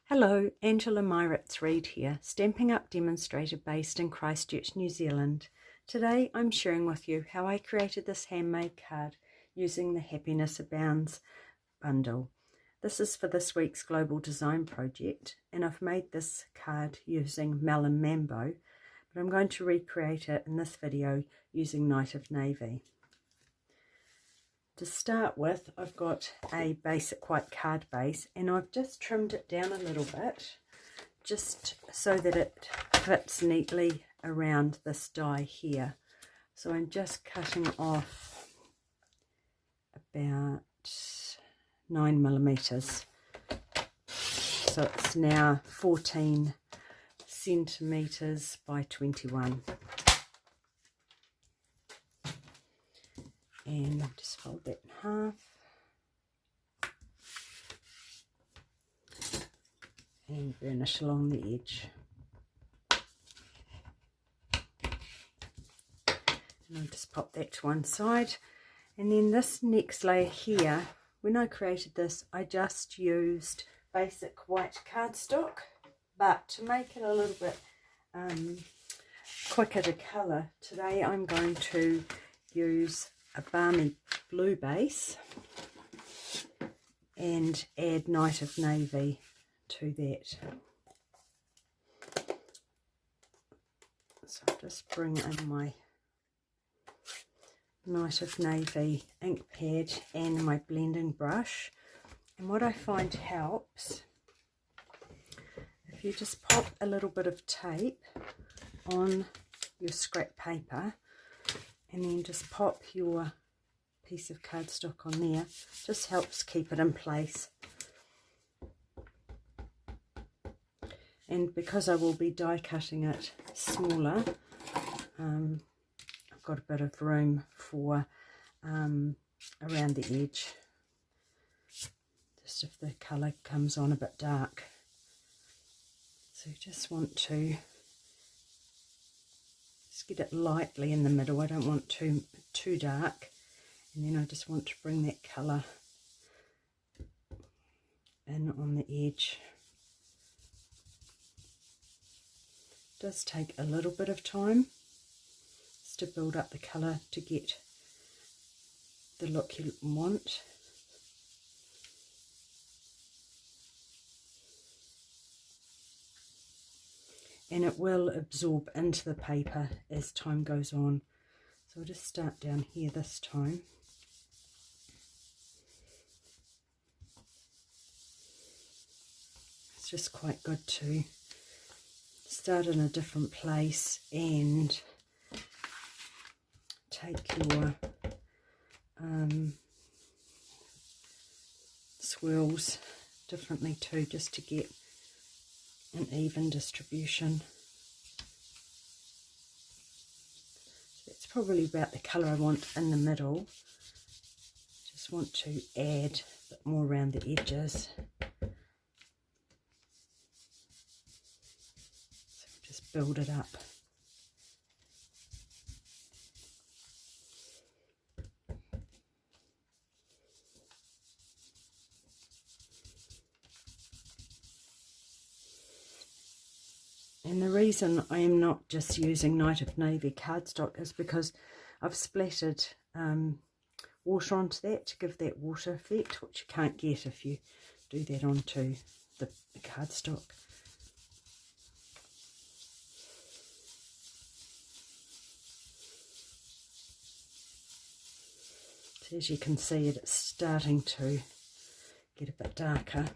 Hello, Angela Meiritz-Reid here, Stampin' Up demonstrator based in Christchurch, New Zealand. Today I'm sharing with you how I created this handmade card using the Happiness Abounds bundle. This is for this week's global design project, and I've made this card using Melon Mambo, but I'm going to recreate it in this video using Night of Navy. To start with, I've got a basic white card base, and I've just trimmed it down a little bit just so that it fits neatly around this die here. So I'm just cutting off about 9mm. So it's now 14 centimeters by 21. And just fold that in half and burnish along the edge. And I'll just pop that to one side. And then this next layer here, when I created this, I just used basic white cardstock, but to make it a little bit quicker to colour, today I'm going to use a balmy blue base and add Night of Navy to that. So I'll just bring in my Night of Navy ink pad and my blending brush, and what I find helps, if you just pop a little bit of tape on your scrap paper and then just pop your piece of cardstock on there, just helps keep it in place. And because I will be die cutting it smaller, I've got a bit of room for around the edge, just if the colour comes on a bit dark. So you just want to just get it lightly in the middle. I don't want too dark, and then I just want to bring that colour in on the edge. It does take a little bit of time just to build up the colour to get the look you want. And it will absorb into the paper as time goes on. So I'll just start down here this time. It's just quite good to start in a different place and take your swirls differently too, just to get an even distribution. So that's probably about the colour I want in the middle. Just want to add a bit more around the edges. So just build it up. And the reason I am not just using Night of Navy cardstock is because I've splattered water onto that to give that water effect, which you can't get if you do that onto the cardstock. So as you can see, it's starting to get a bit darker.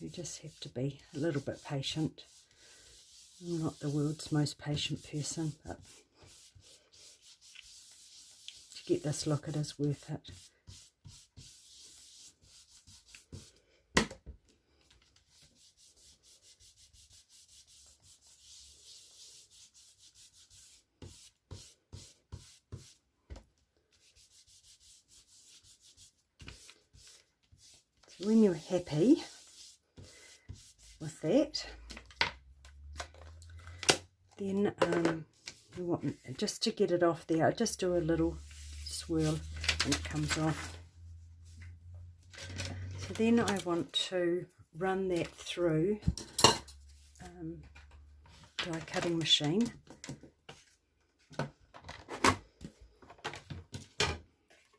You just have to be a little bit patient. I'm not the world's most patient person, but to get this look, it is worth it. So when you're happy, with that. Then you want, just to get it off there, I just do a little swirl and it comes off. So then I want to run that through die cutting machine.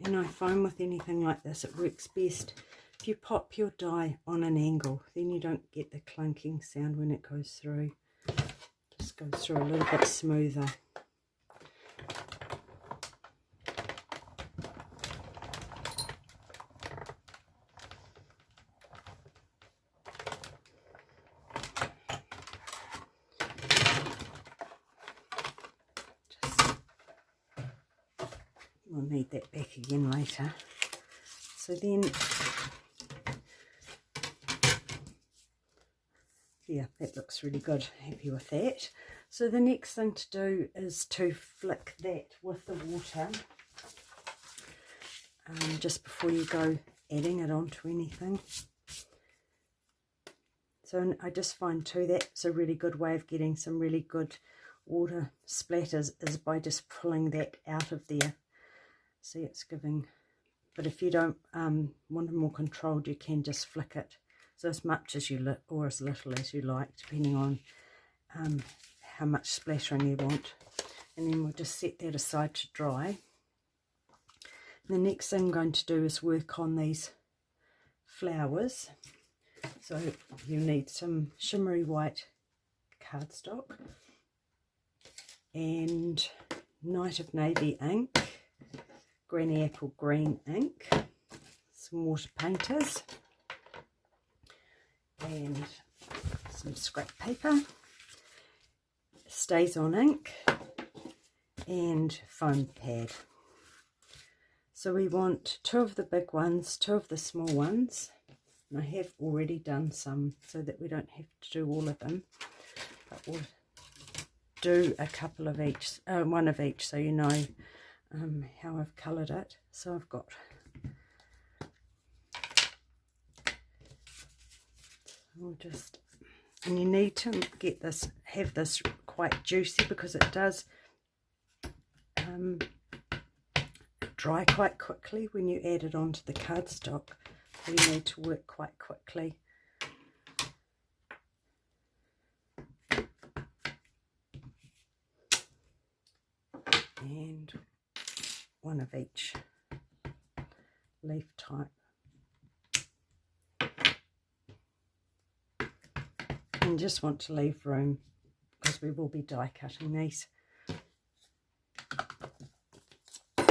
And I find with anything like this it works best if you pop your die on an angle, then you don't get the clunking sound when it goes through. Just goes through a little bit smoother. We'll need that back again later. So then, yeah, that looks really good. Happy with that. So the next thing to do is to flick that with the water just before you go adding it onto anything. So I just find too that's a really good way of getting some really good water splatters is by just pulling that out of there. See, it's giving, but if you don't want it more controlled, you can just flick it. So as much as you or as little as you like, depending on how much splattering you want. And then we'll just set that aside to dry. And the next thing I'm going to do is work on these flowers. So you need some shimmery white cardstock and Night of Navy ink, Granny Apple green ink, some water painters, and some scrap paper, Stays On ink, and foam pad. So we want 2 of the big ones, 2 of the small ones, and I have already done some so that we don't have to do all of them, but we'll do a couple of each, one of each, so you know how I've coloured it. So I've got we'll just, and you need to get this, have this quite juicy because it does dry quite quickly when you add it onto the cardstock. So you need to work quite quickly. And 1 of each leaf type. And just want to leave room because we will be die cutting these. So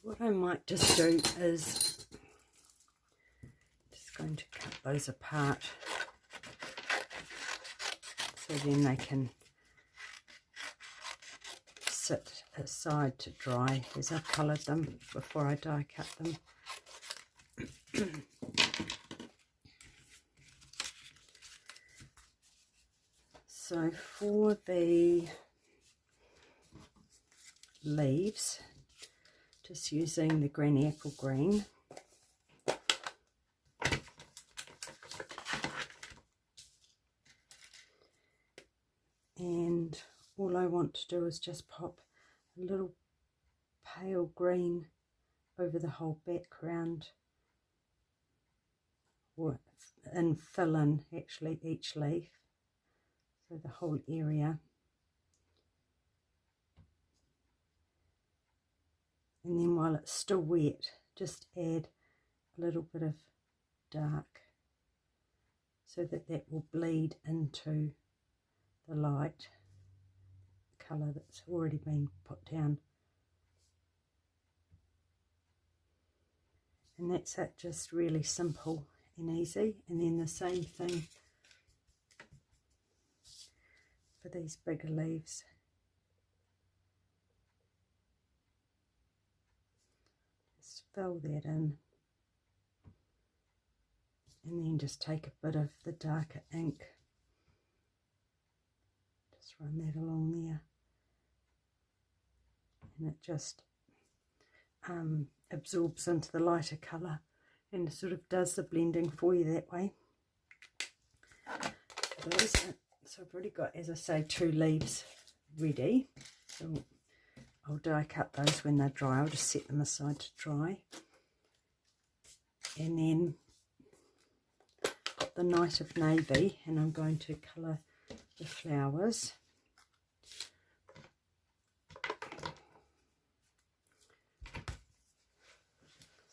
what I might just do is just going to cut those apart so then they can sit aside to dry as I've coloured them before I die cut them. So for the leaves, just using the Granny Apple green, and all I want to do is just pop a little pale green over the whole background, and fill in actually each leaf, so the whole area. And then while it's still wet, just add a little bit of dark so that that will bleed into the light colour that's already been put down. And that's it, just really simple and easy. And then the same thing for these bigger leaves. Just fill that in, and then just take a bit of the darker ink, just run that along there, and it just absorbs into the lighter colour and sort of does the blending for you that way. those. So I've already got, as I say, 2 leaves ready. So I'll die cut those when they're dry. I'll just set them aside to dry. And then got the Night of Navy, and I'm going to colour the flowers.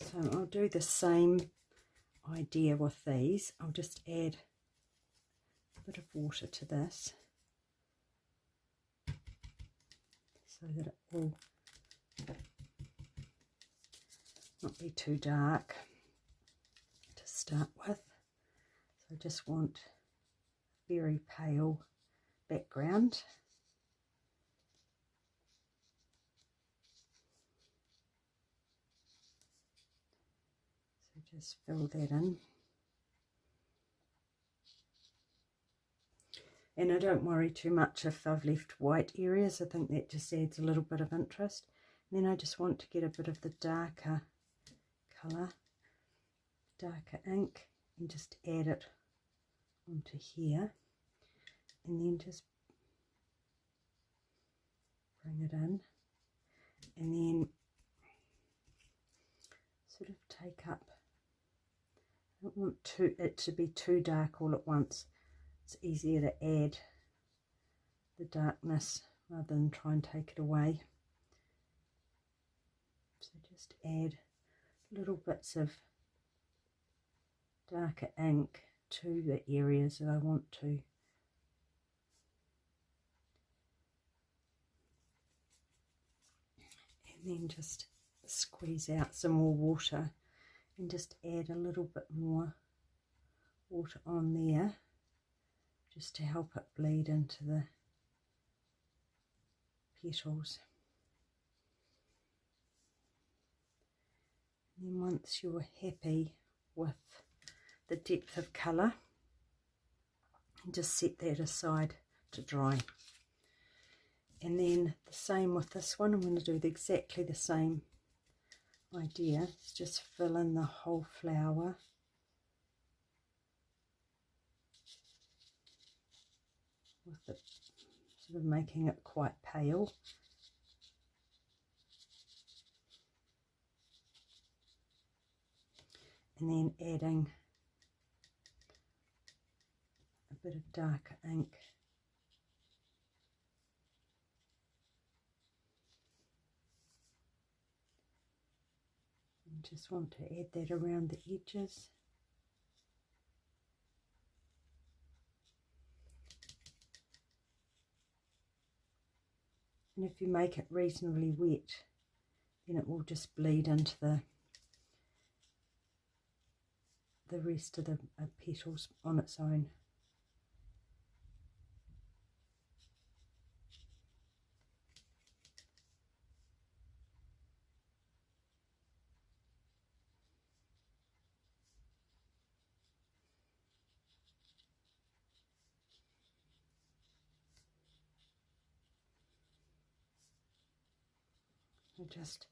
So I'll do the same idea with these. I'll just add a bit of water to this so that it will not be too dark to start with. So I just want a very pale background. So just fill that in. And I don't worry too much if I've left white areas. I think that just adds a little bit of interest. And then I just want to get a bit of the darker colour, darker ink, and just add it onto here. And then just bring it in. And then sort of take up. I don't want it to be too dark all at once. It's easier to add the darkness rather than try and take it away. So just add little bits of darker ink to the areas that I want to. And then just squeeze out some more water and just add a little bit more water on there, just to help it bleed into the petals. And then once you're happy with the depth of colour, just set that aside to dry. And then the same with this one. I'm going to do exactly the same idea. It's just fill in the whole flower. With it sort of making it quite pale. And then adding a bit of darker ink. And just want to add that around the edges. And if you make it reasonably wet, then it will just bleed into the rest of the petals on its own. Just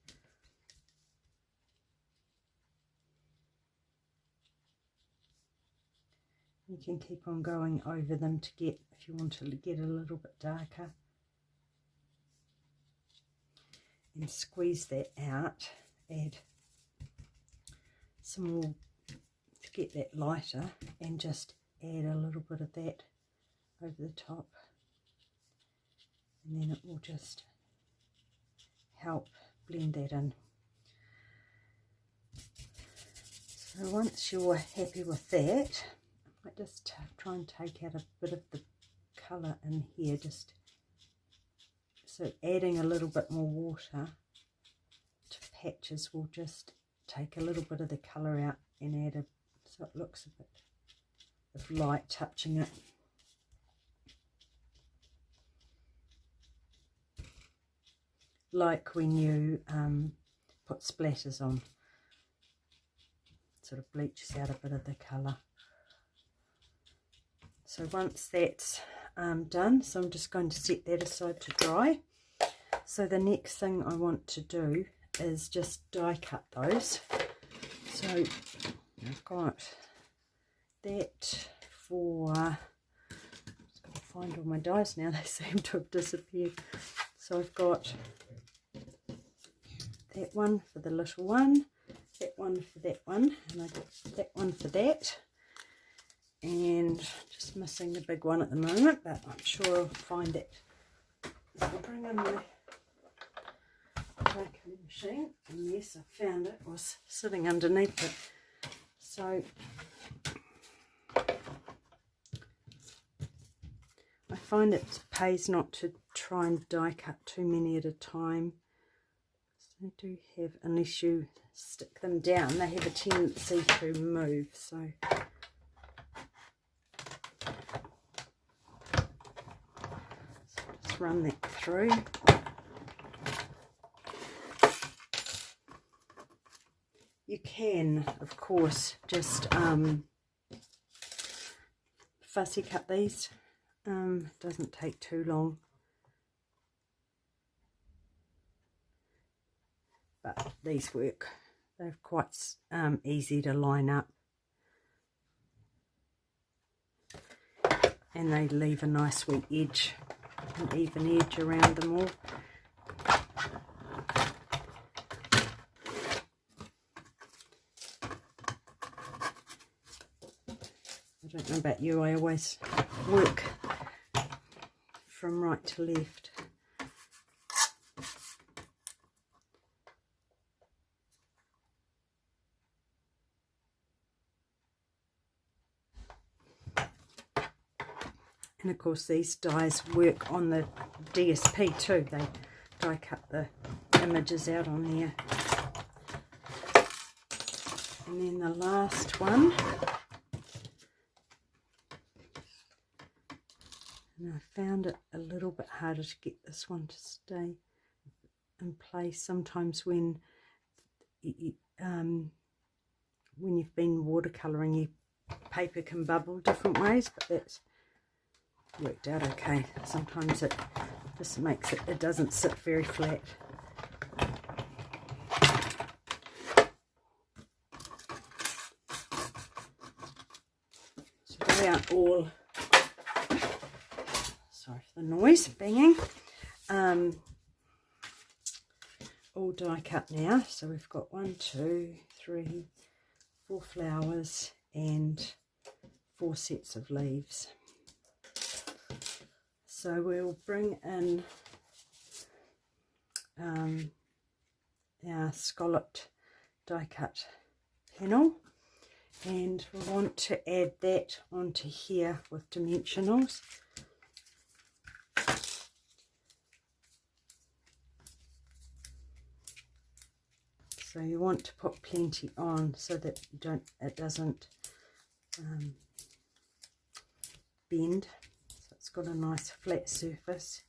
you can keep on going over them to get, if you want to get a little bit darker, and squeeze that out, add some more to get that lighter, and just add a little bit of that over the top, and then it will just help blend that in. So once you're happy with that, I might just try and take out a bit of the colour in here, just so adding a little bit more water to patches will just take a little bit of the colour out and add so it looks a bit of light touching it. Like when you put splatters on, sort of bleaches out a bit of the colour. So once that's done, so I'm just going to set that aside to dry. So the next thing I want to do is just die cut those. So I've got that for find all my dies now. They seem to have disappeared. So I've got that one for the little one, that one for that one, and I got that one for that. And just missing the big one at the moment, but I'm sure I'll find it. So I'll bring in the die-cutting machine, and yes, I found it. It was sitting underneath it. So I find it pays not to try and die cut too many at a time. So they do have, unless you stick them down, they have a tendency to move. So just run that through. You can, of course, just fussy cut these. Doesn't take too long. But these work. They're quite easy to line up. And they leave a nice sweet edge, an even edge around them all. I don't know about you, I always work from right to left. And of course these dies work on the DSP too. They die cut the images out on there. And then the last one. And I found it a little bit harder to get this one to stay in place. Sometimes when you've been watercolouring, your paper can bubble different ways, but that's worked out okay. Sometimes it just makes it doesn't sit very flat. So they aren't all, sorry for the noise, banging, all die cut now. So we've got 1, 2, 3, 4 flowers and 4 sets of leaves. So we'll bring in our scalloped die cut panel, and we want to add that onto here with dimensionals. So you want to put plenty on so that it doesn't bend. So it's got a nice flat surface.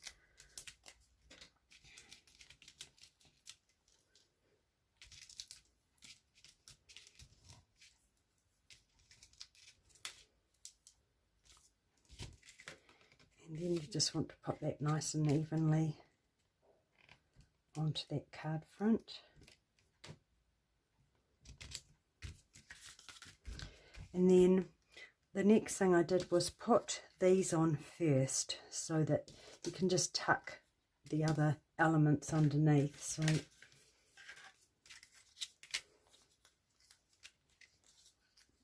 And then you just want to put that nice and evenly onto that card front. And then the next thing I did was put these on first so that you can just tuck the other elements underneath. So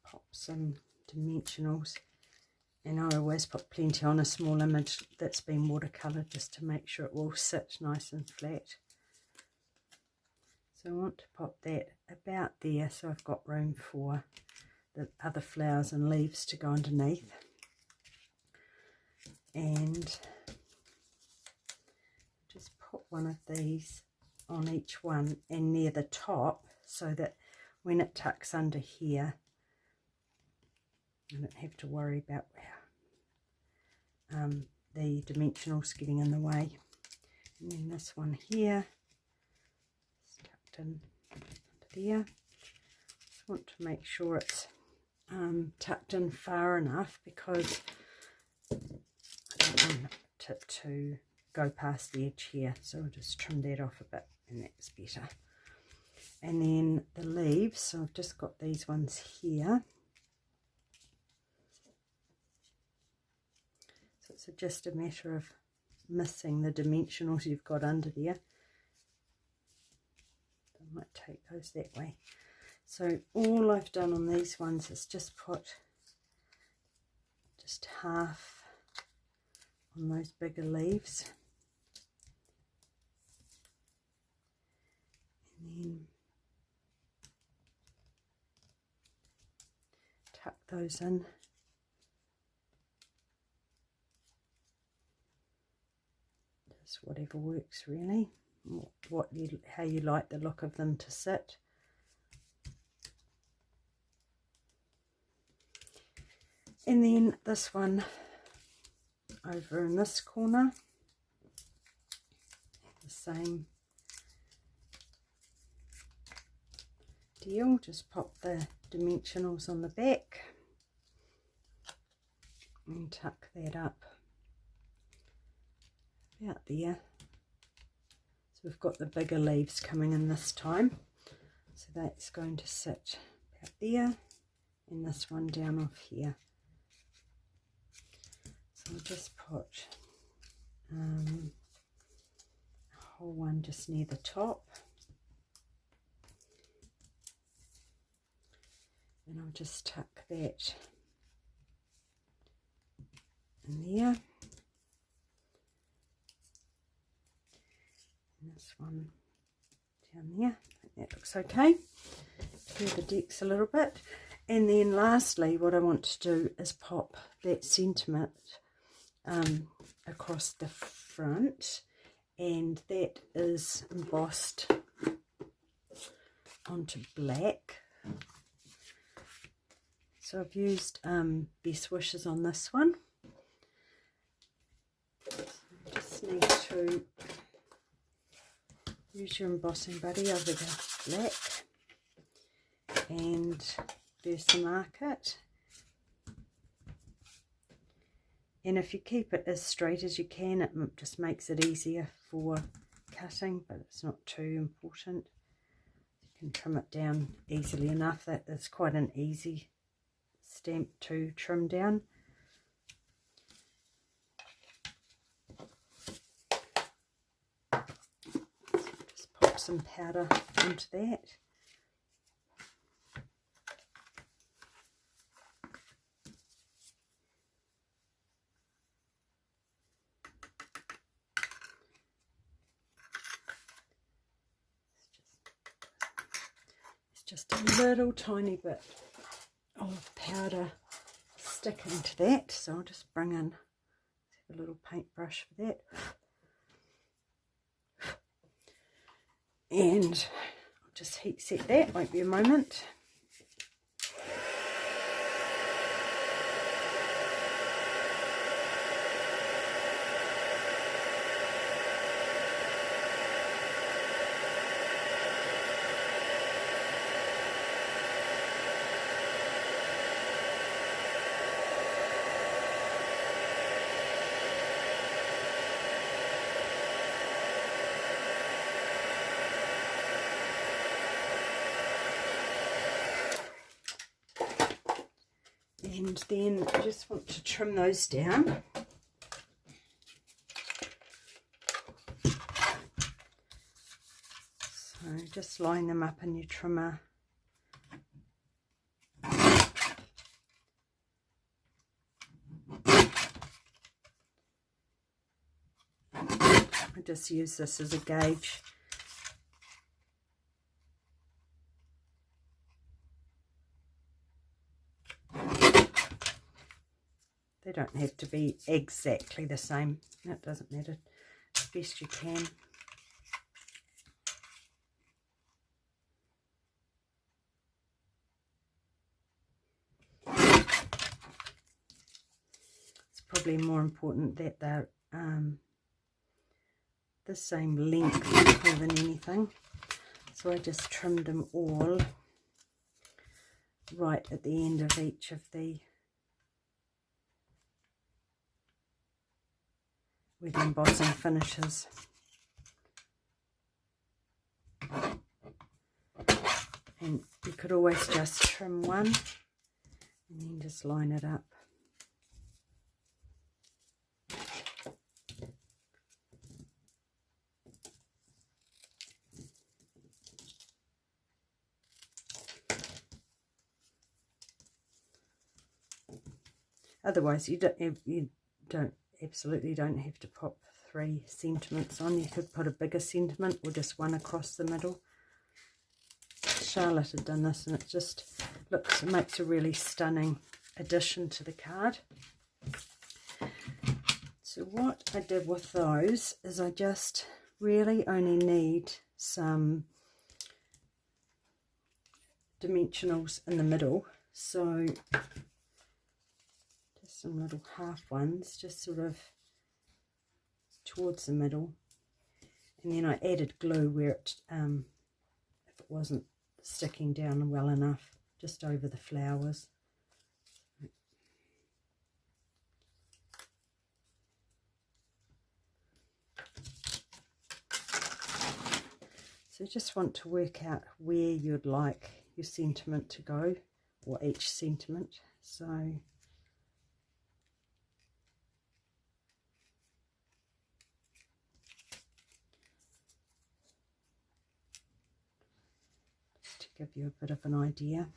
pop some dimensionals, and I always put plenty on a small image that's been watercoloured just to make sure it will sit nice and flat. So I want to pop that about there so I've got room for the other flowers and leaves to go underneath. And just put one of these on each one and near the top so that when it tucks under here I don't have to worry about the dimensionals getting in the way. And then this one here is tucked in under there. Just want to make sure it's tucked in far enough because I don't want it to go past the edge here, so I'll just trim that off a bit and that's better. And then the leaves, so I've just got these ones here, so So just a matter of missing the dimensionals you've got under there. I might take those that way. So all I've done on these ones is just put just half on those bigger leaves, and then tuck those in. Just whatever works really, how you like the look of them to sit. And then this one over in this corner, the same deal, just pop the dimensionals on the back and tuck that up about there. So we've got the bigger leaves coming in this time, so that's going to sit about there, and this one down off here. So I'll just put a whole one just near the top, and I'll just tuck that in there, and this one down there. I think that looks okay. Clear the decks a little bit, and then lastly what I want to do is pop that sentiment across the front, and that is embossed onto black. So I've used Best Wishes on this one. So you just need to use your embossing buddy over the black and Versamark it. And if you keep it as straight as you can, it just makes it easier for cutting, but it's not too important. You can trim it down easily enough. That is quite an easy stamp to trim down. Just pop some powder onto that. Just a little tiny bit of powder sticking to that, so I'll just bring in a little paintbrush for that, and I'll just heat set that. Won't be a moment. And then I just want to trim those down. So just line them up in your trimmer. I just use this as a gauge. They don't have to be exactly the same. That doesn't matter. As best you can. It's probably more important that they're the same length more than anything. So I just trimmed them all right at the end of each of the where the embossing finishes. And you could always just trim one and then just line it up. Otherwise you absolutely don't have to pop 3 sentiments on. You could put a bigger sentiment or just one across the middle. Charlotte had done this, and it just looks, it makes a really stunning addition to the card. So what I did with those is I just really only need some dimensionals in the middle, so just some little half ones just sort of towards the middle, and then I added glue where it if it wasn't sticking down well enough, just over the flowers. So you just want to work out where you'd like your sentiment to go, or each sentiment. So just to give you a bit of an idea,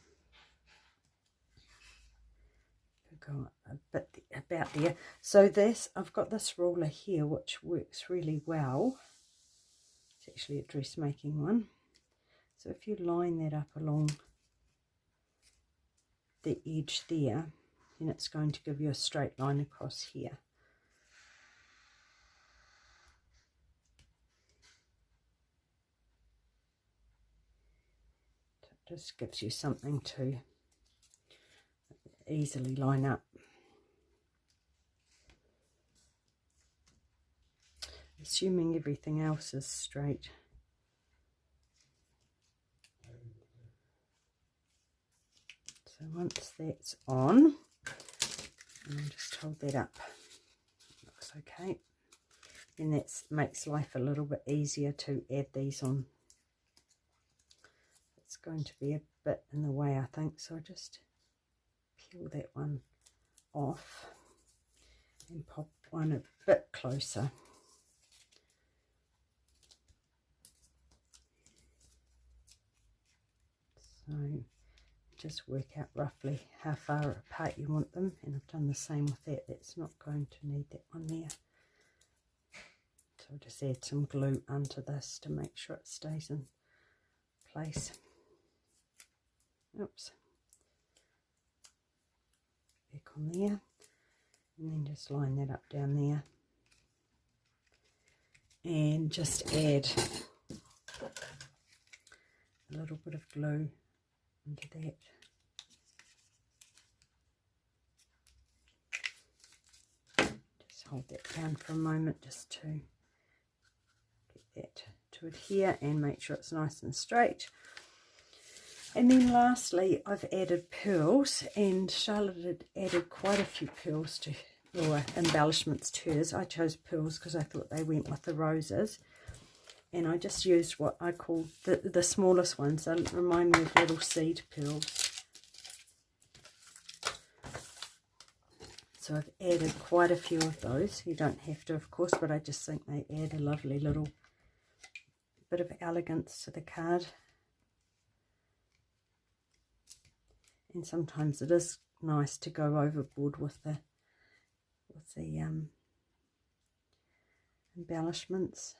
go a bit about there. So this, I've got this ruler here which works really well. It's actually a dressmaking one. So if you line that up along the edge there, then it's going to give you a straight line across here. So it just gives you something to easily line up. Assuming everything else is straight. So once that's on, and I'll just hold that up, looks okay. And that makes life a little bit easier to add these on. It's going to be a bit in the way, I think, so I just peel that one off and pop one a bit closer. So just work out roughly how far apart you want them, and I've done the same with that. That's not going to need that one there. So I'll just add some glue onto this to make sure it stays in place. Oops. Back on there, and then just line that up down there, and just add a little bit of glue into that. Just hold that down for a moment just to get that to adhere and make sure it's nice and straight. And then lastly, I've added pearls, and Charlotte had added quite a few pearls to, or embellishments to hers. I chose pearls because I thought they went with the roses. And I just used what I call the smallest ones. They remind me of little seed pearls. So I've added quite a few of those. You don't have to, of course, but I just think they add a lovely little bit of elegance to the card. And sometimes it is nice to go overboard with the embellishments.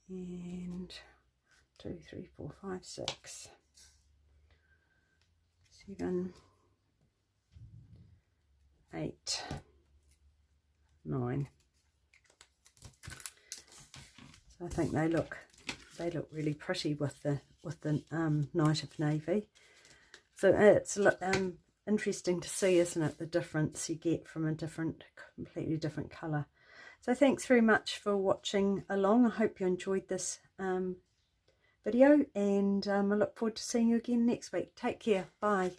And 2, 3, 4, 5, 6, 7, 8, 9. So I think they look really pretty with the Night of Navy. So it's interesting to see, isn't it, the difference you get from a completely different colour. So thanks very much for watching along. I hope you enjoyed this video, and I look forward to seeing you again next week. Take care. Bye.